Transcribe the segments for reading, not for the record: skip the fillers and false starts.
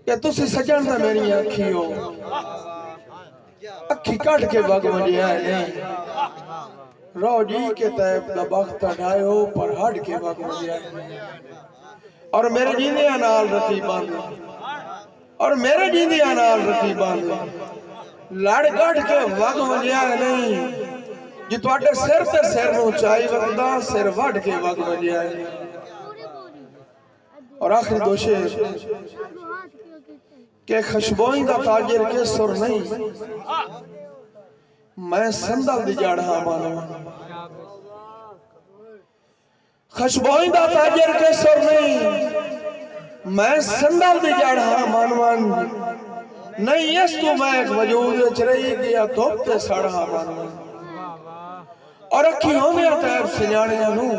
कि तुसी सजन दा मेरी अखी हो अखी कट के बग वजिया नहीं रो जी के तैब दा बख्त ढायो पर हट के बग वजिया और मेरे जींदिया नाल रकीबां दे और मेरे जींदिया नाल रकीबां दे लड़ गढ़ के वग वजिया नहीं जो तुहाडे सिर ते सिर नूं चाई वगदा सिर वढ़ के वग वजिया और आखिरी दो शेर के खुशबोई दा ताजिर के सुर नहीं मैं संदल दी जाड़ा मानवा खुशबोई दा ताजिर के सुर नहीं मैं संदल दी जाड़ा मानवन नहीं इस तू मैं एक वजूद च रही गया धुप ते सड़ा मानवन और अखी होंदे तैब सियाणियां नूं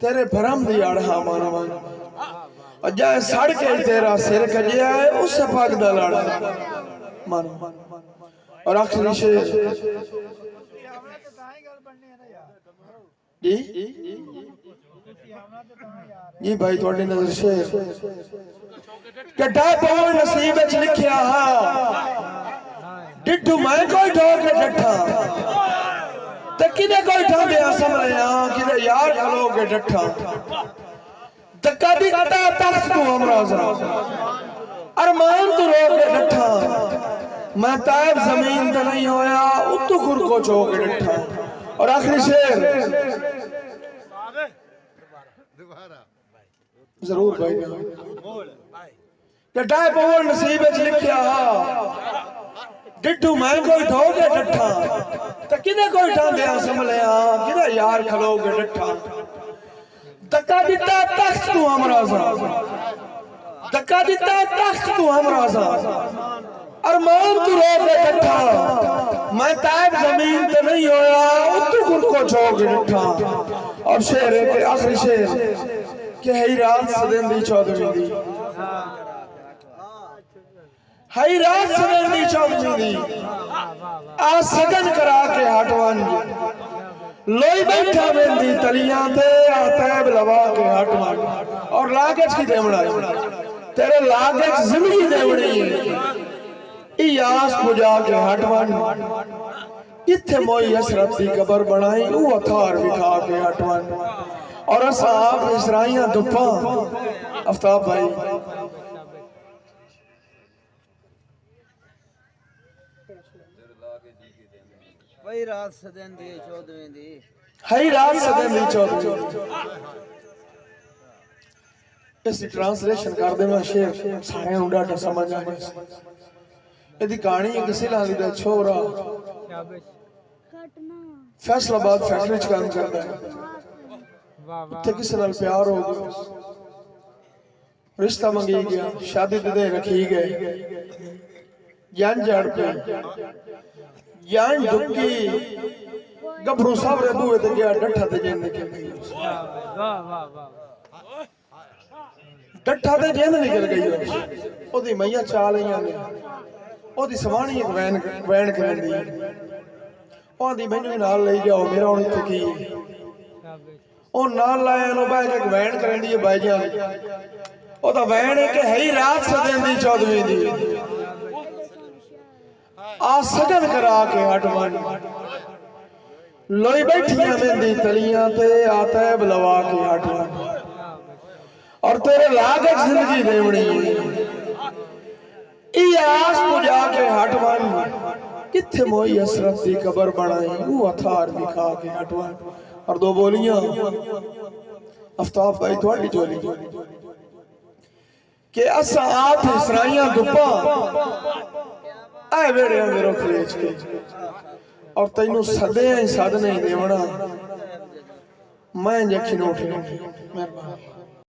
तेरे भरम दी आड़ा मानवन अजा सड़ के तेरा सिर कजिया है उस पाक दा लाड़ा मानो और आखिरी शेर जी जी भाई थोड़ी नजर शेर कटा पवन नसीब विच लिखिया हा डिठू मैं कोई ढोर के डठा ते किने कोई ठांदिया समलिया किने यार खलो के डठा धक्का दिता तख्त तू हमराजा अरमान तू रो के डठा मैं तायब जमीन ते नहीं होया उतू खुर को चो के डठा और आखिरी शेर जरूर भाई कटाए पवन नसीब विच लिखिया हा डिठू मैं कोई ढो के डठा ते किने कोई ठांदिया समलिया किने यार खलो के डठा धक्का दिता तख्त तू हमराजा धक्का दिता तख्त तू हमराजा अरमान तू रो के डठा मैं तायब जमीन ते नहीं होया उतू खुद को छो के डठा और शेर है के आखिरी शेर के हई रात सदेंदी चौधरी दी हई रात सदेंदी चौधरी दी आ सगन करा के हटवान लोई बैठा वेंदी तलियां ते आतैब लवा के हटवान और लागज की देवड़ा तेरे लागज जिंदगी देवड़ी ई आस पुजा के हटवान इत्थे मोई हसरत दी कबर बनाई ऊ अथार विखा के हटवान और असा आप इसराइयां दुपा आफ्ताब भाई वही रात सदन दी चौदहवीं दी हई रात सदन दी चौदहवीं इस ट्रांसलेशन कर दे मैं शेर सारे उड़ा टा समझ आ गया यदि कहानी है किसी लाली दा छोरा फैसलाबाद फैक्ट्री च काम करदा है थे किसी नाल प्यार हो गया रिश्ता मंगी गया शादी दे रखी गए जान जड़ पे जान दुखी गभरू सावरे बूए ते गया डठा ते जेंद निकल गई वाह वाह वाह डठा ते जेंद निकल गई ओदी मैया चा लईयां ने ओदी सवाणी एक वैन करंदी ओंदी मैनू नाल ले जाओ मेरा हुण इत्थे की ओ नाल लाया नो बाय एक वैन करंदी है भाईजान ओदा वैन है कि हई रात सदेंदी चौदहवीं दी आ सगन करा के हटवान लोई बैठियां वेंदी तलियां ते आतैब लवा के हटवान और तेरे लागत जिंदगी देवणी ई आस पुजा के हटवान किथे मोई हसरत दी कबर बनाई वो अथार दिखा के हटवान और दो बोलियां आफ्ताब भाई थोड़ी चोली के असा आप इसराइयां दुपा आए वेड़े मेरे खलेच के और तैनू सदे ही सद नहीं देवना मैं जखी नोट मेहरबानी।